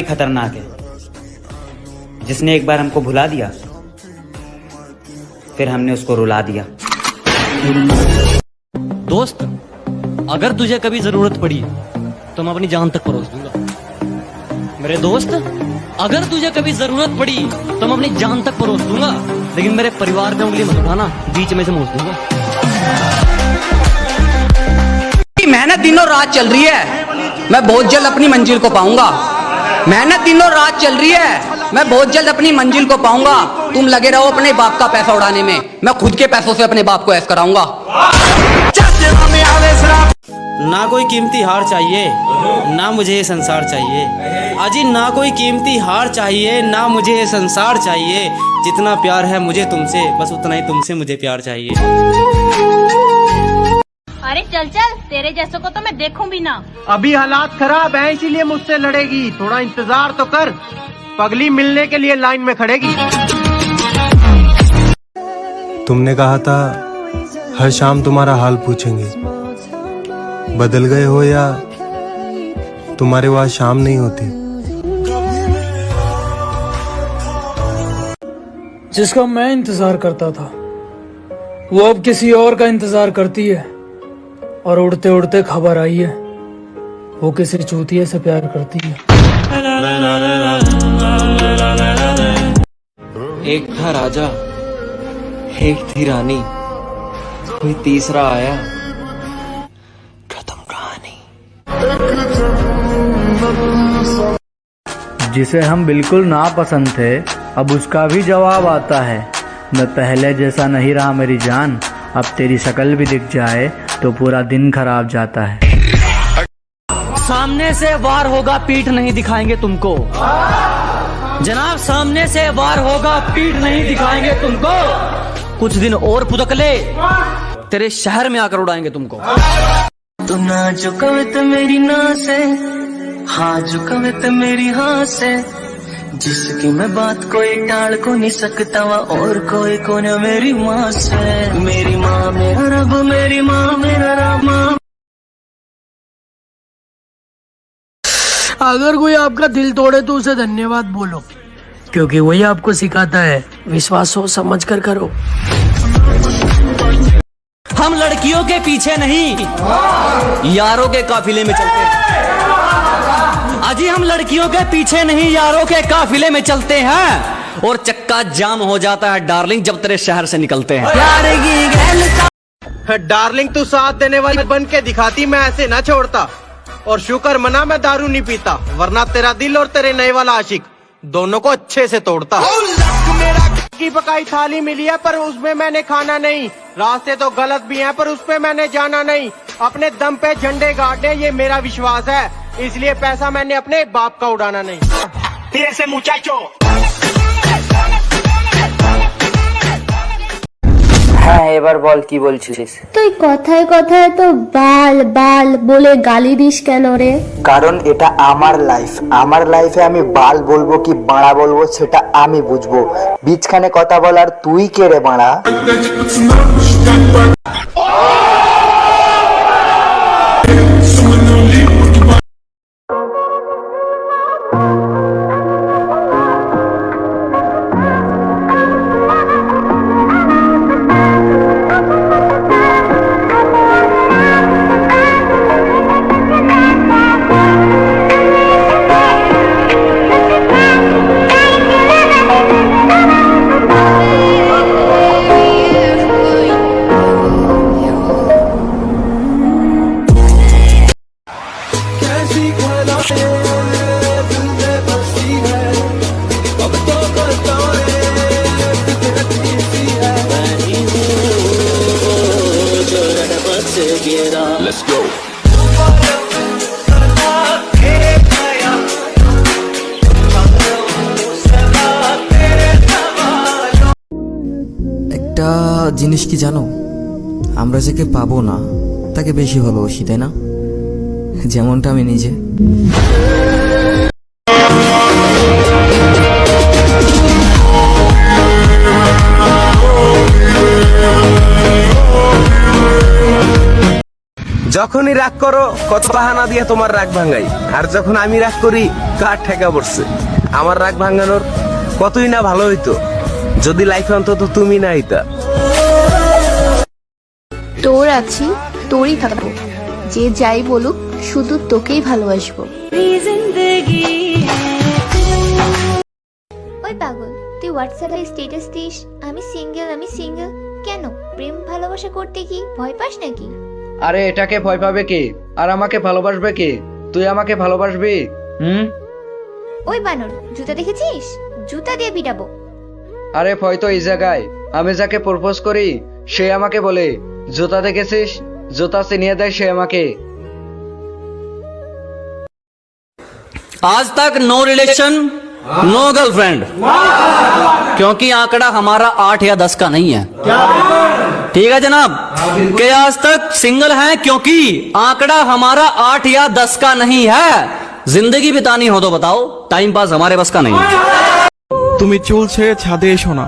खतरनाक है, जिसने एक बार हमको भुला दिया फिर हमने उसको रुला दिया। दोस्त, अगर तुझे कभी जरूरत पड़ी तो मैं अपनी जान तक परोस दूंगा। मेरे दोस्त, अगर तुझे कभी जरूरत पड़ी तो मैं अपनी जान तक परोस दूंगा, लेकिन मेरे परिवार पे उंगली मत उठाना, बीच में से मोच दूंगा। मेहनत दिनों रात चल रही है, मैं बहुत जल्द अपनी मंजिल को पाऊंगा। मेहनत दिनों रात चल रही है, मैं बहुत जल्द अपनी मंजिल को पाऊंगा। तुम लगे रहो अपने बाप का पैसा उड़ाने में, मैं खुद के पैसों से अपने बाप को ऐश कराऊंगा। ना कोई कीमती हार चाहिए, ना मुझे ये संसार चाहिए। अजी ना कोई कीमती हार चाहिए, ना मुझे ये संसार चाहिए। जितना प्यार है मुझे तुमसे, बस उतना ही तुमसे मुझे प्यार चाहिए। अरे चल चल, तेरे जैसों को तो मैं देखूं भी ना। अभी हालात खराब है इसीलिए मुझसे लड़ेगी, थोड़ा इंतजार तो कर, पगली मिलने के लिए लाइन में खड़ेगी। तुमने कहा था हर शाम तुम्हारा हाल पूछेंगे, बदल गए हो या तुम्हारे वहां शाम नहीं होती? जिसका मैं इंतजार करता था वो अब किसी और का इंतजार करती है, और उड़ते उड़ते खबर आई है वो किसी चूतिए से प्यार करती है। एक था राजा, एक थी रानी, कोई तीसरा आया, खत्म कहानी। जिसे हम बिल्कुल नापसंद थे अब उसका भी जवाब आता है। मैं पहले जैसा नहीं रहा मेरी जान, अब तेरी शक्ल भी दिख जाए तो पूरा दिन खराब जाता है। सामने से वार होगा, पीठ नहीं दिखाएंगे तुमको जनाब, सामने से वार होगा, पीठ नहीं दिखाएंगे तुमको। कुछ दिन और फुदक ले, तेरे शहर में आकर उड़ाएंगे तुमको। तू ना झुकावे तो मेरी ना से, हाँ झुकावे तो मेरी हाँ से, जिसकी मैं बात कोई टाल को नहीं सकता वा, और कोई को न मेरी माँ से। मेरी माँ मेरा रब, मेरी माँ मेरा रामा। अगर कोई आपका दिल तोड़े तो उसे धन्यवाद बोलो, क्योंकि वही आपको सिखाता है विश्वास सोच समझ कर करो। हम लड़कियों के पीछे नहीं, यारों के काफिले में चलते हैं। अजी हम लड़कियों के पीछे नहीं, यारों के काफिले में चलते हैं, और चक्का जाम हो जाता है डार्लिंग जब तेरे शहर से निकलते हैं। डार्लिंग तू साथ देने वाली बन के दिखाती, मैं ऐसे ना छोड़ता। और शुक्र मना मैं दारू नहीं पीता, वरना तेरा दिल और तेरे नए वाला आशिक दोनों को अच्छे से तोड़ता। की पकाई थाली मिली है पर उसमें मैंने खाना नहीं, रास्ते तो गलत भी हैं पर उसपे मैंने जाना नहीं। अपने दम पे झंडे गाड़ने ये मेरा विश्वास है, इसलिए पैसा मैंने अपने बाप का उड़ाना नहीं। तेरे से मुचाचो। হ্যাঁ, এবার বল কি বলছিস? তুই কথায় কথায় তো বাল বাল বলে গালি দিস কেন রে? কারণ এটা আমার লাইফ, আমার লাইফে আমি বাল বলবো কি বাড়া বলবো সেটা আমি বুঝবো। বিচখানে কথা বলার তুই কে রে বাড়া? Let's go. একটা জিনিস কি জানো, আমরা যাকে পাবো না তাকে বেশি ভালোবাসি, তাই না? যেমনটা আমি নিজে। যখনই রাগ করো কত বাহানা দিয়ে তোমার রাগ ভাঙাই, আর যখন আমি রাগ করি কার ঠেকা পড়ছে। আমার রাগ ভাঙানোর কতই না ভালো হইতো যদি লাইফে অন্তত তুমি না হইতা। তোর আছি, তোরই থাকবো, যে যাই বলুক শুধু তোকেই ভালোবাসবো। ওই পাগল, তুই হোয়াটসঅ্যাপে স্ট্যাটাস দিস আমি সিঙ্গেল। কেন? প্রেম ভালোবাসা করতে কি ভয় পাস নাকি? আরে এটাকে ভয় পাবে কে, আর আমাকে ভালোবাসবে কে? তুই আমাকে ভালোবাসবি? ওই বানর, জুতা দেখেছিস? জুতা দিয়ে পিটাবো। আরে ভয় তো এই জায়গায়, আমি যাকে প্রপোজ করি সে আমাকে বলে জুতা দেখেছিস, জুতা চিনিয়ে দেয় সে আমাকে। आज तक नो रिलेशन, नो गर्लफ्रेंड, क्योंकि आंकड़ा हमारा 8 या 10 का नहीं है। ठीक है जनाब, कि आज तक सिंगल हैं क्योंकि आंकड़ा हमारा 8 या 10 का नहीं है। जिंदगी बितानी हो तो बताओ, टाइम पास हमारे बस का नहीं है। তুমি চুল ছেড়ে ছাদে এসো না,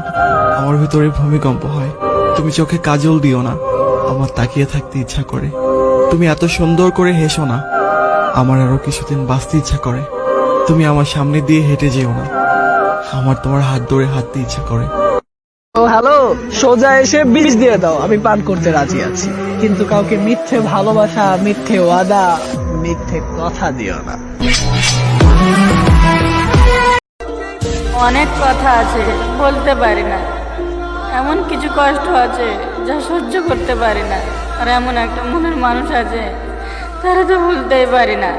আমার ভিতরে ভূমিকম্প হয়। তুমি চোখে কাজল দিও না, আমার তাকিয়ে থাকতে ইচ্ছা করে। তুমি এত সুন্দর করে হেসো না, আমার আরো কিছুদিন বাঁচতে ইচ্ছা করে। তুমি আমার সামনে দিয়ে হেঁটে যেও না, আমার তোমার হাত ধরে হাঁটতে ইচ্ছা করে। ও হ্যালো, সোজা এসে বিষ দিয়ে দাও, আমি পান করতে রাজি আছি, কিন্তু কাউকে মিথ্যে ভালোবাসা, মিথ্যে ওয়াদা, মিথ্যে কথা দিও না। অনেক কথা আছে বলতে পারি না, এমন কিছু কষ্ট আছে যা সহ্য করতে পারি না, আর এমন একটা মনের মানুষ আছে তারা তো ভুলতেই পারি না।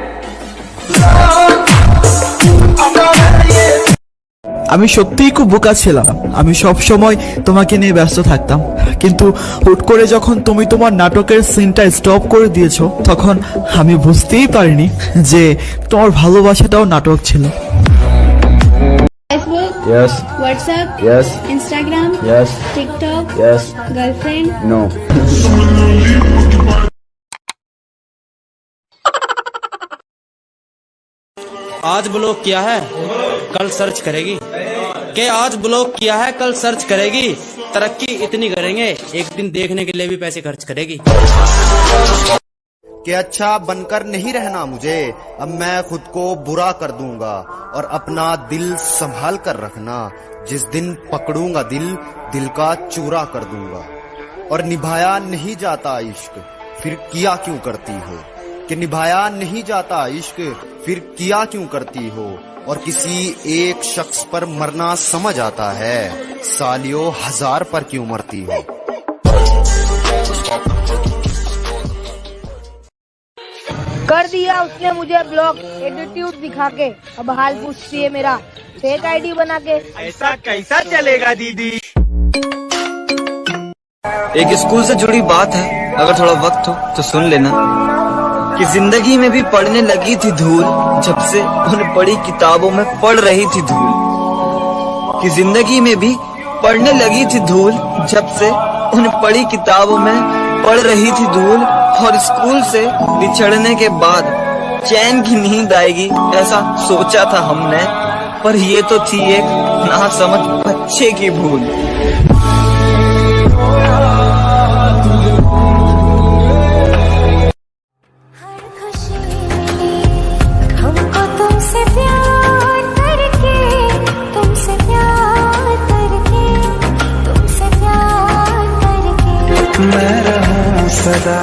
আমি সত্যিই খুব বোকা ছিলাম, আমি সব সময় তোমাকে নিয়ে ব্যস্ত থাকতাম, কিন্তু হুট করে যখন তুমি তোমার নাটকের সিনটা স্টপ করে দিয়েছো তখন আমি বুঝতেই পারিনি যে তোমার ভালোবাসাটাও নাটক ছিল। Facebook, Yes. WhatsApp, Yes. Instagram, Yes. TikTok, Yes. girlfriend. No. आज ब्लॉक किया है कल सर्च करेगी, के आज ब्लॉक किया है कल सर्च करेगी। तरक्की इतनी करेंगे एक दिन देखने के लिए भी पैसे खर्च करेगी। कि अच्छा बनकर नहीं रहना मुझे, अब मैं खुद को बुरा कर दूंगा, और अपना दिल संभाल कर रखना, जिस दिन पकड़ूंगा दिल का चूरा कर दूंगा। और निभाया नहीं जाता इश्क, फिर किया क्यों करती हो, कि निभाया नहीं जाता इश्क, फिर किया क्यों करती हो। और किसी एक शख्स पर मरना समझ आता है, सालियों 1000 पर क्यों मरती हो। कर दिया उसने मुझे ब्लॉक, एटीट्यूड दिखा के, अब हाल पूछती है मेरा फेक आईडी बना के। ऐसा कैसा चलेगा दीदी। एक स्कूल से जुड़ी बात है, अगर थोड़ा वक्त हो तो सुन लेना, कि जिंदगी में भी पढ़ने लगी थी धूल, जब से उन्हें पढ़ी किताबों में पढ़ रही थी धूल। कि जिंदगी में भी पढ़ने लगी थी धूल, जब से उन्हें पढ़ी किताबों में पढ़ रही थी धूल। और स्कूल से बिछड़ने के बाद चैन की नींद आएगी ऐसा सोचा था हमने, पर ये तो थी एक नासमझ बच्चे की भूल। हमको तुमसे प्यार करके, तुमसे प्यार करके, तुमसे प्यार करके, मैं रहूं सदा